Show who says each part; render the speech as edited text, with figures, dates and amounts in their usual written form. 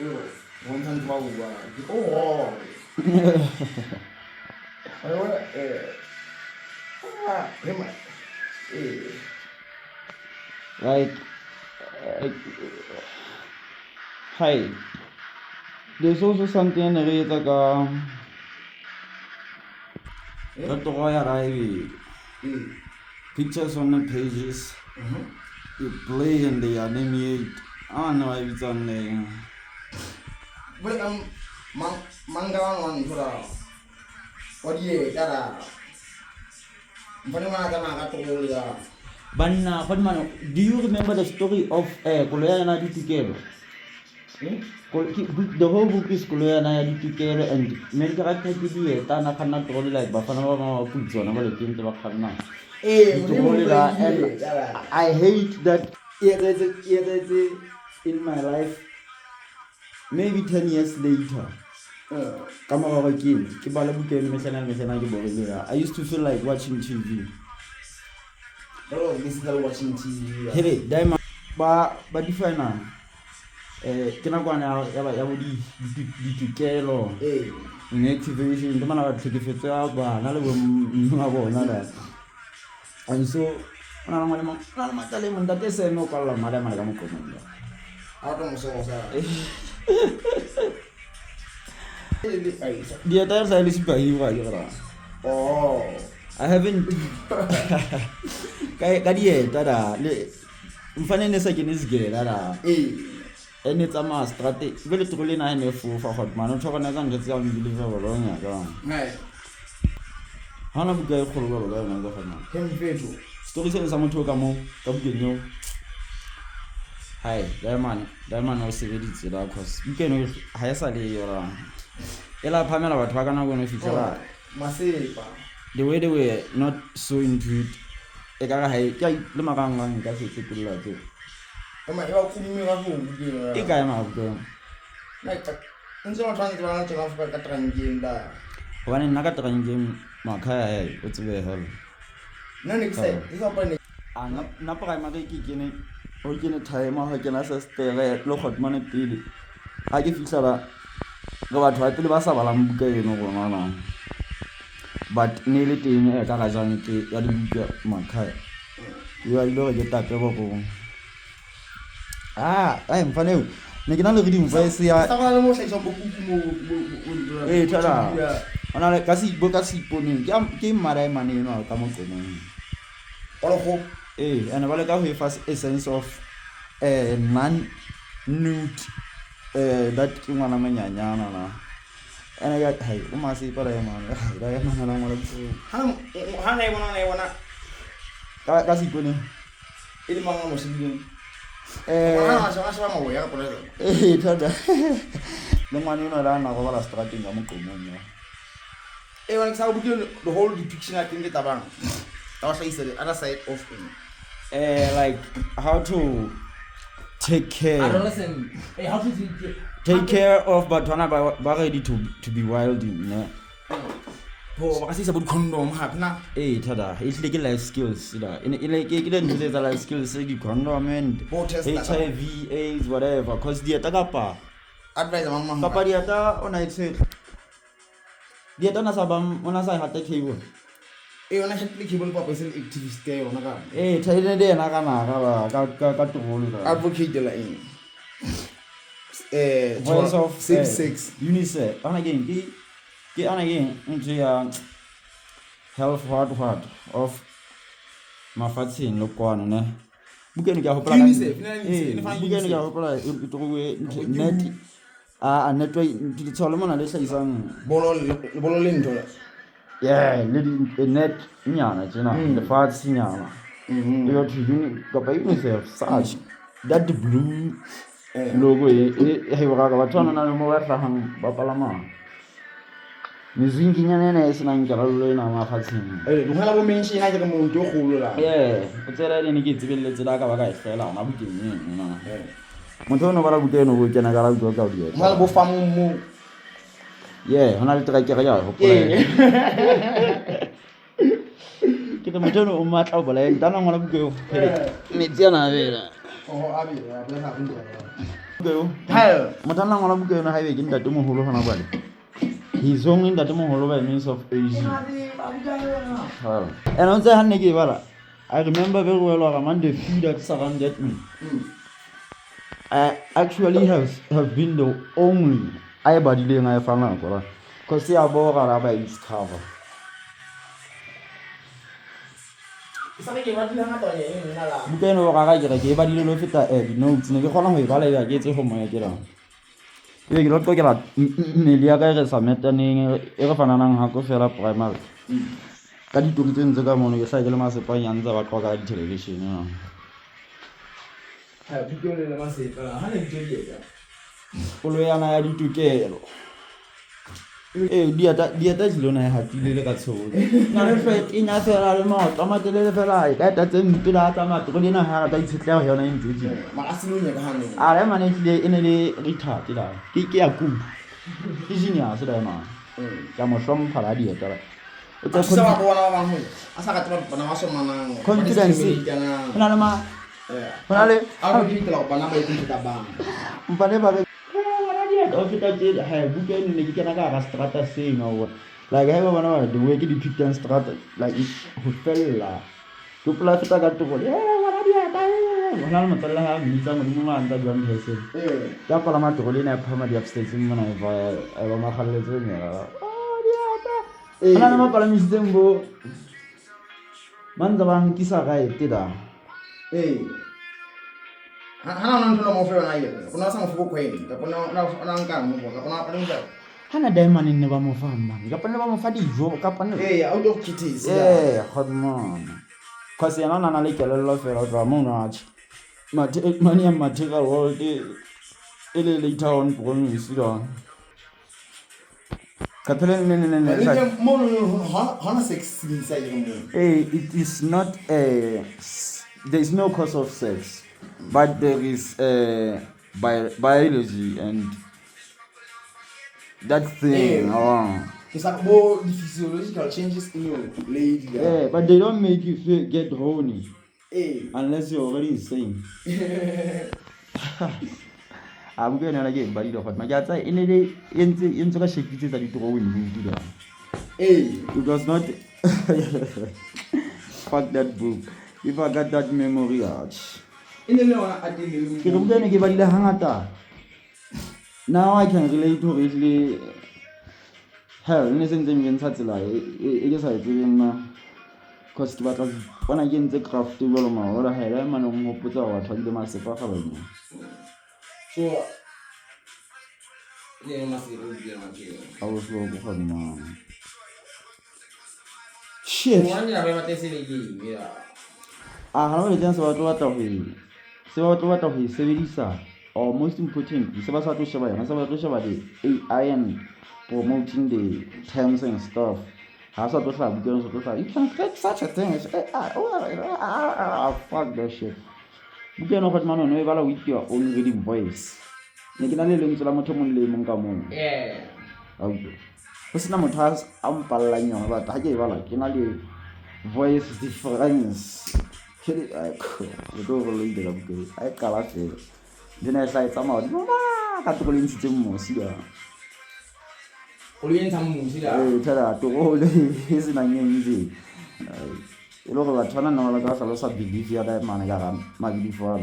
Speaker 1: One time oh,
Speaker 2: like, uh, hi. There's also something like pictures on the pages. You play and they animate. I don't know if it's on there.
Speaker 1: But manga one for what year that
Speaker 2: But do you remember the story of Kuleana Ditikero? The whole book is Kuleana Ditikero and main character Didi, Tana cannot roll like Bafana puts on about the team to Bakana. And I hate that in my life. Maybe 10 years later, I used to feel like watching TV.
Speaker 1: Oh, this is watching TV.
Speaker 2: Hey, diamond, but different now. Can I go now? I would be careful. In activation, the man I take it out, but another one, and so, I'm telling you that they say no call, Madam.
Speaker 1: I don't know.
Speaker 2: The entire side is by you.
Speaker 1: Oh,
Speaker 2: I haven't. Kadiye, tada. Mfane second is gay, tada. And it's a mass strategy. Very truly, I know for hot man. I'm talking about the unbelievable. How long ago for the stories and someone took a more. Hi, that man was very because you can hire Sally or Ella Pamela, but we're going to feature the way they were not so into it. I got a Lumagang, that's it. I am out there. One in Nagatran game, Makai, what's the hell?
Speaker 1: None except it's open.
Speaker 2: I'm not Maki. Original time, I can assess the look at money. I give each other go out to the Basabalam, you know, but nearly in a Karazanity, Makai. You are going to get that over. I am funny. Make another reading voice here. Hey, Tada. Another Cassie Bocassi pony, game my money, you know, come on. All hope. And I have first essence of non-nude that Kimanamanya. And I got hey, Umasi, but I am Casipuni.
Speaker 1: It's my mom was doing.
Speaker 2: The man you know, I was starting a mukumun.
Speaker 1: Everyone's how we do the whole depiction I can get around. Also, is the other side of him.
Speaker 2: Like how to take care.
Speaker 1: Adolescent. Hey, how to
Speaker 2: take care of Batwana ready to be wild in.
Speaker 1: Oh, I see some condom happen.
Speaker 2: Hey, Tada, it's like life skills. In like you didn't do the life skills, the condom and HIV, AIDS, whatever. Because the Tagapa.
Speaker 1: Advise Mama.
Speaker 2: Papa, the Ata, on I said, the Atana Sabam, when I had the cable.
Speaker 1: Even I had cable purpose activist there on a gun.
Speaker 2: Eh, China day and Agana, got to hold
Speaker 1: advocate the line.
Speaker 2: Voice of
Speaker 1: 6
Speaker 2: UNICEF. And again, into health what of Mafatsi no corner. Bukan ga hopla. Bukan ga hopla itu net network di Solomon ada isang
Speaker 1: bololin.
Speaker 2: Yeah, net nyana china. The parts nyana. You got to go by UNICEF such that the blue logo he wakaga watona na mo wa hang bapalama. Mizingi nyana esa na ngalo na mafatsi.
Speaker 1: Ngala bo menshi na ke mo ntlo kholo la.
Speaker 2: Yeah, o tsela le ne ke tsebeletse la ka ba ka e fela na bukeng na. Motho no ba la bukeng no go kena ka la go ka dio.
Speaker 1: Ngala bo famu mo.
Speaker 2: Yeah, hona le trekere ya go pola. Ke motho no o matla o bola e dana ngwana bukeng. Metsi ana a bela.
Speaker 1: Oh, a bela, a bela ha bula. Hell.
Speaker 2: Motana ngwana buka yona ha ebe ke ntate moholo hona jwale. He's only ntate moholo by means of age. And on the hand ke bala. I remember very well man the few that surrounded me. I actually have been the only everybody I found out because they are both by its cover. Bukan orang kaya kira badi lo fita no tsine ke khona ho ibala ya ke tse ho moya kira e ke lo to kira melia ka re sametaneng e re fana nang ha ko fela primary ka ditong tse ntse ka mono ke sa ke le masepa nyantsa ba qoka di television
Speaker 1: ha bukele le masepa ha ne ditjedi ya
Speaker 2: polo yana ya ditukelo dieta dilona ya hatile le ka tsholo na re fet ina fela le mo tomatele le fela ka ta tse mpila tsa matlo le na ha ta itshetla ho yona intse
Speaker 1: ma asilunya ka hane
Speaker 2: are manetile ene le retard la ke ya ku ke genius la ma ka mo hlompha la dieta
Speaker 1: o tsa sa bona ba mo asa ka tsaba bana wa somana
Speaker 2: confidence na le ma bona le
Speaker 1: a go ditla bana ba itse ka bang
Speaker 2: mpane ba o feta tse ha bukeng ne ke kena ka ga strata seno like ha ba bona the way ke di picture strata like ho fella to plus ta ka to go wala dia ta wala mo tsalla ha mitsa mo mo anta jwa mthese ya pala ma to go le na phama di upstage mo na va ba ma khalletse me dia ta ana ma pala mi sembo manza bang kisa ga etida
Speaker 1: hana nang tlo mo fe na yele kuna sa mo fuko kweng ka kuna na nka mo ka kuna pa nda
Speaker 2: hana diamond ne ba mo fa man ka pana ba mo fa dijo ka pana
Speaker 1: out of kitties
Speaker 2: hot man cause yana na le kelelo fela twa mo na ch money and material world ele later on promise don ka pele ne
Speaker 1: mo hana sex inside mo
Speaker 2: it is not there is no cause of sex. But there is biology and that thing.
Speaker 1: It's like more the physiological changes in your lady.
Speaker 2: Yeah, but they don't make you get horny. Unless you're already insane. I'm going to get body of my God. In a day, into the shake it that you throw in do that. It was not. Fuck that book. If I got that memory out. Now I can relate to really hell listen to me in Tatsila. It is like because when I get the craft to roll my or I had a man who put out to the master. So I was wrong for man. Shit. I have a chance of what of his Severisa, or most important, the Sabato Shabbat, and Sabato Shabbat, iron promoting the terms and stuff. Has a total because you can create such a thing. Fuck that shit. You can offer man on never with your own reading voice. You can only link to the Motomon Mungamon.
Speaker 1: Yeah.
Speaker 2: Okay. What's number task? I'm Palano, but I gave a like, you know, voice difference. I don't believe it. I can't say. Then I say somehow, I can't go into the Mosia.
Speaker 1: Only some Mosia.
Speaker 2: Tell her to all his name. You know, I'm trying to know what I believe here that man got my before.